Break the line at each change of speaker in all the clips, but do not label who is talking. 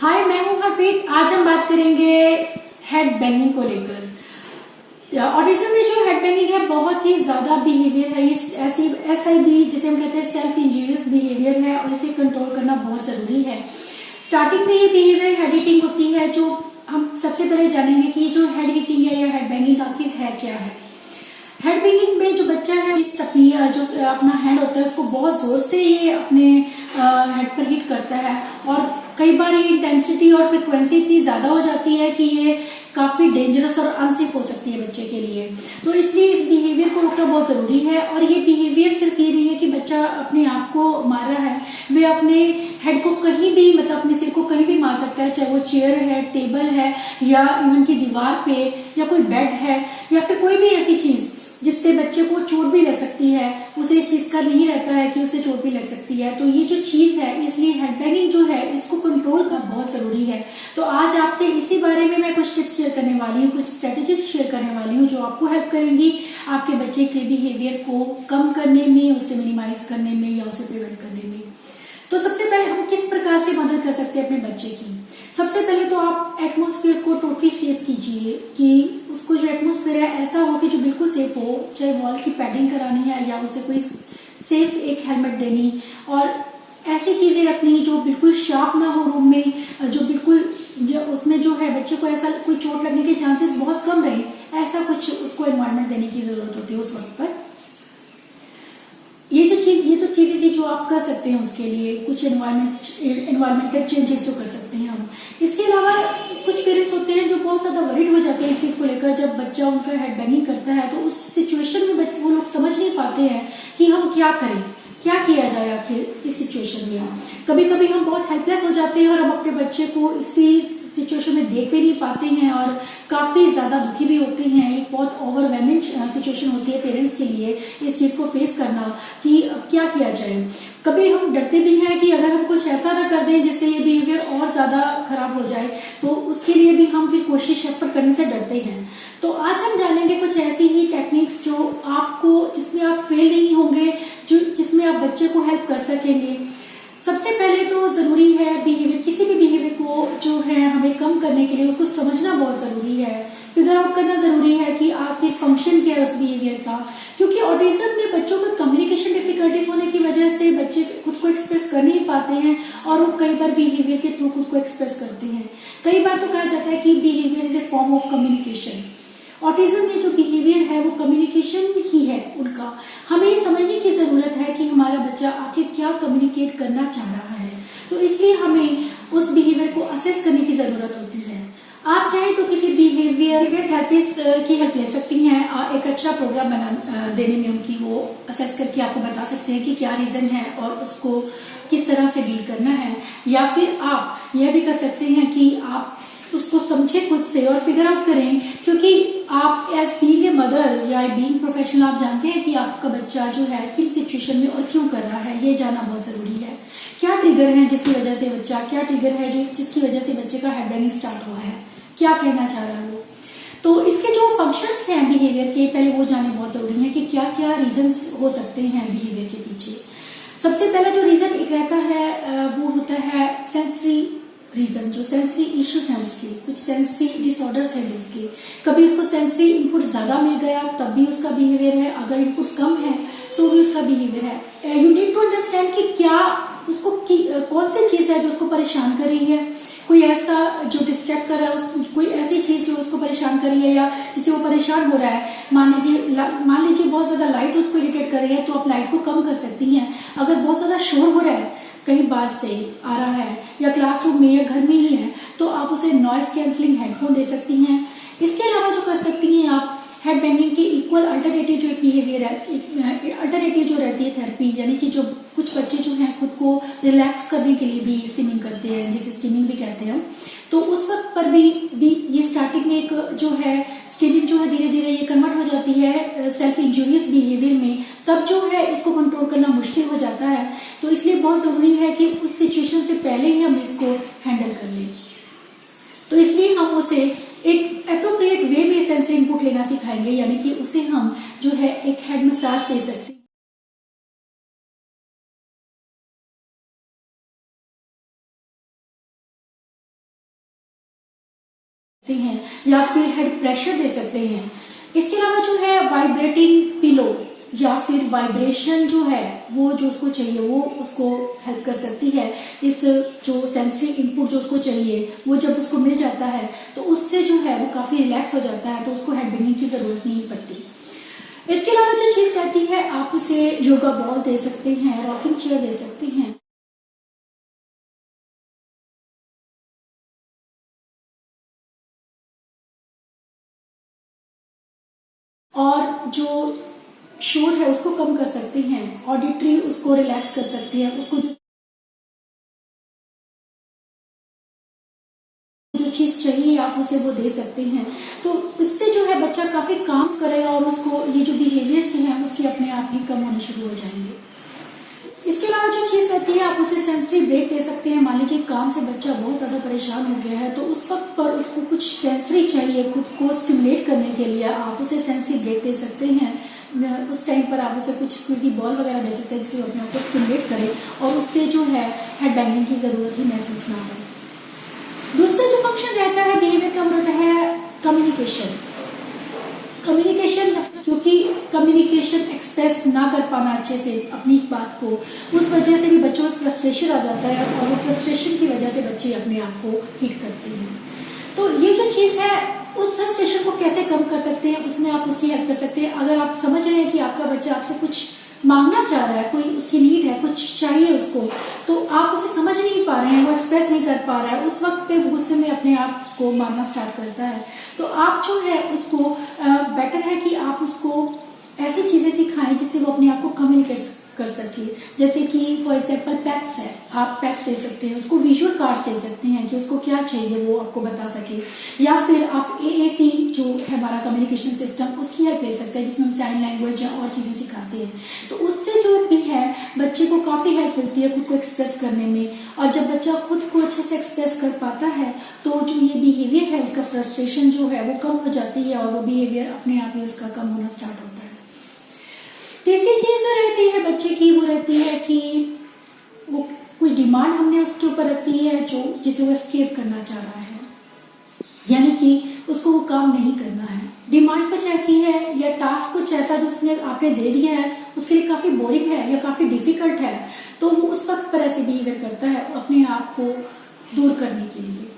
हाय, मैं हूँ हरप्रीत। आज हम बात करेंगे हेड बैंगिंग को लेकर। ऑटिज्म में जो हेड बैंगिंग है बहुत ही ज्यादा बिहेवियर है। ये SIB जिसे हम कहते हैं सेल्फ इंजीरियस बिहेवियर है और इसे कंट्रोल करना बहुत जरूरी है। स्टार्टिंग में ये बिहेवियर हेड ईटिंग होती है, जो हम सबसे पहले जानेंगे कि जो हेड ईटिंग है या हेड बैंगिंग आखिर है क्या है। हेड बैंगिंग में जो बच्चा है इस टपनिया जो अपना हेड होता है उसको बहुत जोर से ये अपने हेड पर हिट करता है और कई बार ये इंटेंसिटी और फ्रिक्वेंसी इतनी ज्यादा हो जाती है कि ये काफी डेंजरस और अनसेफ हो सकती है बच्चे के लिए। तो इसलिए इस बिहेवियर को रोकना बहुत जरूरी है। और ये बिहेवियर सिर्फ ये नहीं है कि बच्चा अपने आप को मार रहा है, वे अपने हेड को कहीं भी मतलब अपने सिर को कहीं भी मार सकता है, चाहे वो चेयर है, टेबल है या इवन की दीवार पे या कोई बेड है या फिर कोई भी ऐसी चीज जिससे बच्चे को चोट भी लग सकती है। उसे इस चीज का नहीं रहता है कि उसे चोट भी लग सकती है। तो ये जो चीज है, इसलिए हेड बैंगिंग जो है इसको कंट्रोल करना बहुत जरूरी है। तो आज आपसे इसी बारे में मैं कुछ टिप्स शेयर करने वाली हूँ, कुछ स्ट्रेटेजीज शेयर करने वाली हूँ जो आपको हेल्प करेंगी आपके बच्चे के बिहेवियर को कम करने में, उससे मिनिमाइज करने में या उसे प्रिवेंट करने में। तो सबसे पहले हम किस प्रकार से मदद कर सकते हैं अपने बच्चे की। सबसे पहले तो आप एटमॉस्फेयर को टोटली सेफ कीजिए कि उसको जो एटमॉस्फेयर है ऐसा हो कि जो बिल्कुल सेफ हो, चाहे वॉल की पैडिंग करानी है या उसे कोई सेफ एक हेलमेट देनी और ऐसी चीजें रखनी जो बिल्कुल शार्प ना हो रूम में, जो बिल्कुल उसमें जो है बच्चे को ऐसा कोई चोट लगने के चांसेस बहुत कम रहे, ऐसा कुछ उसको एनवायरमेंट देने की जरूरत होती है उस वक्त पर। ये तो चीजें थी जो आप कर सकते हैं उसके लिए, कुछ एनवायरमेंटल चेंजेस जो कर सकते हैं हम। इसके अलावा कुछ पेरेंट्स होते हैं जो बहुत ज्यादा वरीड हो जाते हैं इस चीज को लेकर। जब बच्चा उनका हेड बैंगिंग करता है तो उस सिचुएशन में वो लोग समझ नहीं पाते हैं कि हम क्या करें, क्या किया जाए आखिर इस सिचुएशन में। कभी कभी हम बहुत हेल्पलेस हो जाते हैं और हम अपने बच्चे को इसी सिचुएशन में देख भी नहीं पाते हैं और काफी ज्यादा दुखी भी होते हैं। एक बहुत ओवरवेलमिंग सिचुएशन होती है पेरेंट्स के लिए इस चीज को फेस करना कि क्या किया जाए। कभी हम डरते भी हैं कि अगर हम कुछ ऐसा ना कर दें जिससे ये बिहेवियर और ज्यादा खराब हो जाए, तो उसके लिए भी हम फिर कोशिश एफर्ट करने से डरते हैं। तो आज हम जानेंगे कुछ ऐसी ही टेक्निक्स जो आपको, जिसमें आप फेल नहीं होंगे, जिसमें आप बच्चे को हेल्प कर सकेंगे। सबसे पहले तो जरूरी है बिहेवियर, किसी भी बिहेवियर को जो है हमें कम करने के लिए उसको समझना बहुत जरूरी है, फिगर आउट करना जरूरी है कि आखिर फंक्शन क्या है उस बिहेवियर का। क्योंकि ऑटिज्म में बच्चों को कम्युनिकेशन डिफिकल्टीज होने की वजह से बच्चे खुद को एक्सप्रेस कर नहीं पाते हैं और वो कई बार बिहेवियर के थ्रू खुद को एक्सप्रेस करते हैं। कई बार तो कहा जाता है कि behaviour is a form of communication. Autism में जो बिहेवियर है वो कम्युनिकेशन ही है उनका। हमें ये समझने की जरूरत है कि हमारा बच्चा आखिर क्या कम्युनिकेट करना चाह रहा है। तो इसलिए हमें उस बिहेवियर को असेस करने की जरूरत होती है। आप चाहे तो किसी बिहेवियर थेरेपिस्ट की हेल्प ले सकती हैं, एक अच्छा प्रोग्राम देने में उनकी, वो असेस करके आपको बता सकते हैं कि क्या रीजन है और उसको किस तरह से डील करना है। या फिर आप यह भी कर सकते हैं कि आप उसको समझे खुद से और फिगर आउट करें, क्योंकि आप एज बीइंग ए मदर या बीइंग प्रोफेशनल आप जानते हैं कि आपका बच्चा जो है किन सिचुएशन में और क्यों कर रहा है, ये जानना बहुत जरूरी है। क्या ट्रिगर है जिसकी वजह से बच्चा, क्या ट्रिगर है जो जिसकी वजह से बच्चे का हेड बैंगिंग स्टार्ट हुआ है, क्या कहना चाह रहा है वो। तो इसके जो फंक्शंस हैं बिहेवियर के, पहले वो जानने बहुत जरूरी है कि क्या क्या रीजंस हो सकते हैं बिहेवियर के पीछे। सबसे पहला जो रीजन एक रहता है वो होता है सेंसरी रीजन, जो सेंसरी इश्यूज हैं उसके, कुछ सेंसरी डिसऑर्डर्स हैं जिसके। कभी उसको सेंसरी इनपुट ज्यादा मिल गया तब भी उसका बिहेवियर है, अगर इनपुट कम है तो भी उसका बिहेवियर है। यू नीड टू अंडरस्टैंड कि क्या उसको कौन सी चीज है जो उसको परेशान कर रही है, कोई ऐसा जो डिस्ट्रैक्ट कर रहा है, कोई ऐसी चीज जो उसको परेशान कर रही है या जिससे वो परेशान हो रहा है। मान लीजिए बहुत ज्यादा लाइट उसको इरिटेट कर रही है तो आप लाइट को कम कर सकती हैं। अगर बहुत ज्यादा शोर हो रहा है, कई बार से आ रहा है या क्लासरूम में या घर में ही है, तो आप उसे नॉइस कैंसलिंग हेडफोन दे सकती हैं। इसके अलावा जो कर सकती हैं आप, हेड बैंगिंग के इक्वल अल्टरनेटिव जो एक बिहेवियर है, अल्टरनेटिव जो रहती है थेरेपी, यानी कि जो कुछ बच्चे जो हैं खुद को रिलैक्स करने के लिए भी स्टीमिंग करते हैं, जिसे स्टीमिंग भी कहते हैं, तो उस वक्त पर भी ये स्टार्टिंग में एक जो है स्टीमिंग जो है धीरे धीरे ये कन्वर्ट हो जाती है सेल्फ इंजूरियस बिहेवियर में, तब जो है इसको कंट्रोल करना मुश्किल हो जाता है। तो इसलिए बहुत जरूरी है कि उस सिचुएशन से पहले ही हम इसको हैंडल कर लें। तो इसलिए हम उसे एक एप्रोप्रिएट वे में सेंसरी इनपुट लेना सिखाएंगे, यानी कि उसे हम जो है एक हेड मसाज दे सकते हैं। हैं या फिर हेड प्रेशर दे सकते हैं। इसके अलावा जो है वाइब्रेटिंग पिलो या फिर वाइब्रेशन जो है वो जो उसको चाहिए वो उसको हेल्प कर सकती है। इस जो सेंसरी इनपुट जो उसको चाहिए वो जब उसको मिल जाता है तो उससे जो है वो काफी रिलैक्स हो जाता है, तो उसको हेड बैंगिंग की जरूरत नहीं पड़ती। इसके अलावा जो चीज रहती है, आप उसे योगा बॉल दे सकते हैं, रॉकिंग चेयर दे सकते हैं। और जो शोर है उसको कम कर सकते हैं, ऑडिटरी उसको रिलैक्स कर सकते हैं, उसको जो चीज चाहिए आप उसे वो दे सकते हैं। तो इससे जो है बच्चा काफी काम करेगा और उसको ये जो बिहेवियर्स हैं उसके अपने आप ही कम होने शुरू हो जाएंगे। इसके अलावा जो चीज रहती है, आप उसे सेंसरी ब्रेक दे सकते हैं। मान लीजिए काम से बच्चा बहुत ज्यादा परेशान हो गया है तो उस वक्त पर उसको कुछ सेंसरी चाहिए खुद को स्टिमुलेट करने के लिए, आप उसे सेंसरी ब्रेक दे सकते हैं। उस टाइम पर आप उसे कुछ स्क्वीजी बॉल वगैरह दे सकते हैं जिससे वो अपने आप को स्टिमुलेट करे और उससे जो है हेड बैंगिंग की जरूरत ही महसूस ना हो। दूसरा जो फंक्शन रहता है बिहेवियर का वो रहता है कम्युनिकेशन। क्योंकि कम्युनिकेशन एक्सप्रेस ना कर पाना अच्छे से अपनी बात को, उस वजह से भी बच्चों में फ्रस्ट्रेशन आ जाता है और वो फ्रस्ट्रेशन की वजह से बच्चे अपने आप को हिट करते हैं। तो ये जो चीज है उस फ्रस्ट्रेशन को कैसे कम कर सकते हैं, उसमें आप उसकी हेल्प कर सकते हैं। अगर आप समझ रहे हैं कि आपका बच्चा आपसे कुछ मांगना चाह रहा है, कोई उसकी नीड है, कुछ चाहिए उसको, तो आप उसे समझ नहीं पा रहे हैं, वो एक्सप्रेस नहीं कर पा रहा है, उस वक्त पे गुस्से में अपने आप को मारना स्टार्ट करता है। तो आप जो है उसको बेटर है कि आप उसको ऐसी चीजें सिखाएं जिससे वो अपने आप को कम्युनिकेट कर सके। जैसे कि फॉर एग्जांपल पैक्स है, आप पैक्स दे सकते हैं, उसको विजुअल कार्ड्स दे सकते हैं कि उसको क्या चाहिए वो आपको बता सके। या फिर आप AAC जो है हमारा कम्युनिकेशन सिस्टम, उसकी हेल्प ले सकते हैं जिसमें हम साइन लैंग्वेज या और चीजें सिखाते हैं। तो उससे जो भी है बच्चे को काफी हेल्प मिलती है खुद को एक्सप्रेस करने में। और जब बच्चा खुद को अच्छे से एक्सप्रेस कर पाता है तो जो ये बिहेवियर है उसका फ्रस्ट्रेशन जो है वो कम हो जाती है और वो बिहेवियर अपने आप ही उसका कम होना स्टार्ट होता है। तीसरी चीज जो रहती है बच्चे की वो रहती है कि वो कुछ डिमांड हमने उसके ऊपर रखती है जो जिसे वो एस्केप करना चाह रहा है, यानी कि उसको वो काम नहीं करना है। डिमांड कुछ ऐसी है या टास्क कुछ ऐसा जो उसने आपने दे दिया है उसके लिए काफी बोरिंग है या काफी डिफिकल्ट है, तो वो उस वक्त पर ऐसे बिहेवियर करता है अपने आप को दूर करने के लिए।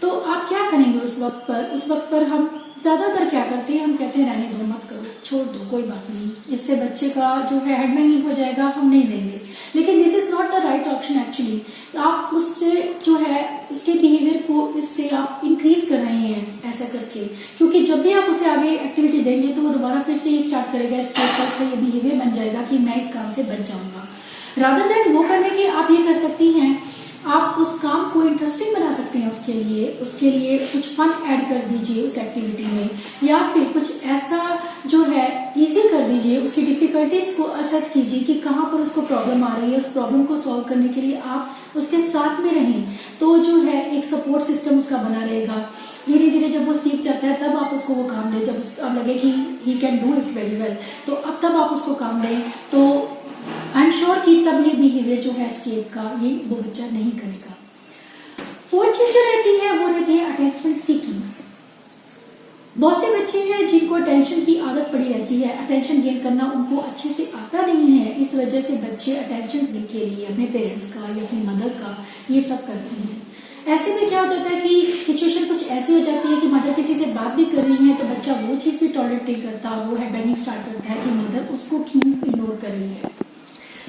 तो आप क्या करेंगे उस वक्त पर? उस वक्त पर हम ज्यादातर क्या करते हैं, हम कहते हैं रहने दो, मत करो, छोड़ दो, कोई बात नहीं, इससे बच्चे का जो है हेड बैंगिंग हो जाएगा, हम नहीं देंगे। लेकिन this is not the right option actually. आप उससे जो है उसके बिहेवियर को इससे आप इंक्रीज कर रहे हैं ऐसा करके, क्योंकि जब भी आप उसे आगे एक्टिविटी देंगे तो वो दोबारा फिर से स्टार्ट करेगा, इसका ये बिहेवियर बन जाएगा कि मैं इस काम से बच जाऊंगा। रादर देन वो करने के आप ये कर सकती हैं, आप उस काम को इंटरेस्टिंग बना सकते हैं उसके लिए कुछ फन ऐड कर दीजिए उस एक्टिविटी में, या फिर कुछ ऐसा जो है इजी कर दीजिए, उसकी डिफिकल्टीज को असेस कीजिए कि कहाँ पर उसको प्रॉब्लम आ रही है। उस प्रॉब्लम को सॉल्व करने के लिए आप उसके साथ में रहें, तो जो है एक सपोर्ट सिस्टम उसका बना रहेगा। धीरे धीरे जब वो सीख जाता है तब आप उसको वो काम दें, जब अब लगे कि he can do it very well, तो अब तब आप उसको काम दें, तो आई एम श्योर कि तब ये बिहेवियर जो है एस्केप का ये वो बच्चा नहीं करेगा। फोर्थ चीज जो रहती है वो रहती है अटेंशन सीकिंग। बहुत से बच्चे हैं जिनको अटेंशन की आदत पड़ी रहती है, अटेंशन गेन करना उनको अच्छे से आता नहीं है, इस वजह से बच्चे अटेंशन के लिए अपने पेरेंट्स का या अपनी मदर का ये सब करते हैं। ऐसे में क्या हो जाता है कि सिचुएशन कुछ ऐसी हो जाती है कि मदर किसी से बात भी कर रही है तो बच्चा वो चीज भी टॉलरेट नहीं करता, वो हेड बैंगिंग स्टार्ट करता है कि मदर उसको क्यों इग्नोर कर रही है।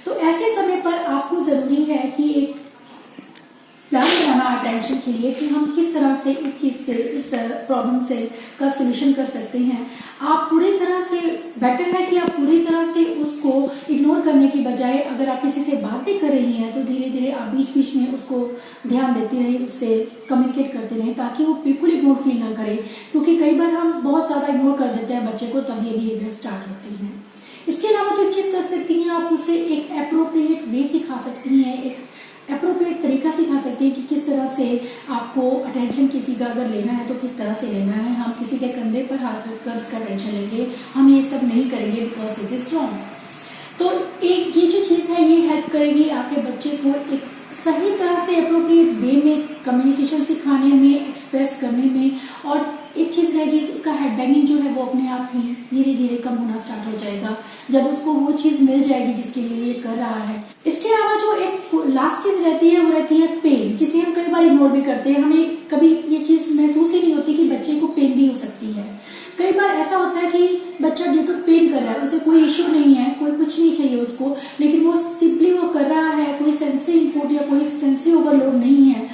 तो ऐसे समय पर आपको जरूरी है कि एक प्लान बनाना अटेंशन के लिए कि हम किस तरह से इस चीज से, इस प्रॉब्लम से का सोल्यूशन कर सकते हैं। आप पूरी तरह से बेटर है कि आप पूरी तरह से उसको इग्नोर करने की बजाय अगर आप किसी से बात भी कर रही हैं तो धीरे धीरे आप बीच बीच में उसको ध्यान देती रहें, उससे कम्युनिकेट करते रहें ताकि वो बिल्कुल इग्नोर फील ना करे, क्योंकि कई बार हम बहुत ज्यादा इग्नोर कर देते हैं बच्चे को, तब ये बिहेवियर स्टार्ट होती है। इसके अलावा जो चीज कर सकती हैं, आप उसे एक अप्रोप्रिएट वे सिखा सकती हैं, एक अप्रोप्रिएट तरीका सिखा सकती हैं कि किस तरह से आपको अटेंशन किसी का अगर लेना है तो किस तरह से लेना है। हम किसी के कंधे पर हाथ रखकर उसका अटेंशन लेंगे, हम ये सब नहीं करेंगे बिकॉज दिस इज रॉन्ग। तो ये जो चीज है ये हेल्प करेगी आपके बच्चे को एक सही तरह से अप्रोप्रिएट वे में कम्युनिकेशन सिखाने में, एक्सप्रेस करने में। और एक चीज रहेगी, उसका हेड बैंगिंग जो है वो अपने आप ही धीरे धीरे कम होना स्टार्ट हो जाएगा जब उसको वो चीज मिल जाएगी जिसके लिए ये कर रहा है। इसके अलावा जो एक लास्ट चीज रहती है वो रहती है पेन, जिसे हम कई बार इग्नोर भी करते हैं। हमें कभी ये चीज महसूस ही नहीं होती कि बच्चे को पेन भी हो सकती है। कई बार ऐसा होता है कि बच्चा ड्यू टू पेन कर रहा है, उसे कोई इश्यू नहीं है, कोई कुछ नहीं चाहिए उसको, लेकिन वो सिंपली वो कर रहा है, कोई सेंसरी इनपुट या कोई सेंसरी ओवरलोड नहीं है,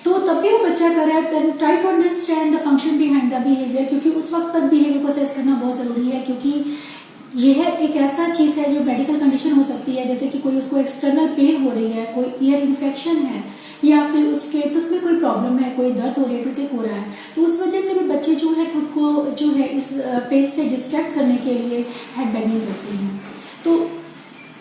तो तब भी वो बच्चा कर रहा है। Then try to understand the function behind the behaviour, क्योंकि उस वक्त पर बिहेवियर को असेस करना बहुत जरूरी है, क्योंकि यह एक ऐसा चीज है जो मेडिकल कंडीशन हो सकती है, जैसे कि कोई उसको एक्सटर्नल पेन हो रही है, कोई ईयर इन्फेक्शन है, या फिर उसके टूथ में कोई प्रॉब्लम है, कोई दर्द हो रही है, टूथ हो रहा है, तो उस वजह से भी बच्चे जो है खुद को जो है इस पेन से डिस्ट्रैक्ट करने के लिए हेड बैंगिंग करते हैं। तो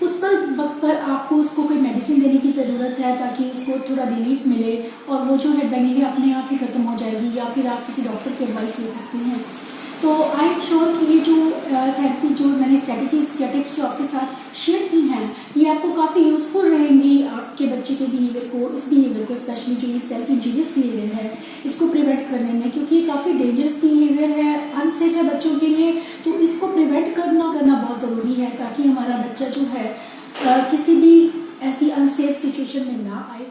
उस वक्त पर आपको उसको कोई मेडिसिन देने की ज़रूरत है ताकि उसको थोड़ा रिलीफ मिले और वो जो हेड बैंगिंग है अपने आप ही खत्म हो जाएगी, या फिर आप किसी डॉक्टर की एडवाइस ले सकते हैं। तो आई एम श्योर कि ये जो थेरेपी, जो मैंने स्ट्रेटेजीज या टिप्स जो आपके साथ शेयर की हैं, ये आपको काफ़ी यूजफुल रहेंगी आपके बच्चे के बिहेवियर को, इस बिहेवियर को, स्पेशली जो ये सेल्फ इंजीरियस बिहेवियर है, इसको प्रिवेंट करने में, क्योंकि ये काफ़ी डेंजरस बिहेवियर है, अनसेफ है बच्चों के लिए। तो इसको प्रिवेंट करना बहुत ज़रूरी है ताकि हमारा बच्चा जो है किसी भी ऐसी अनसेफ सिचुएशन में ना आए।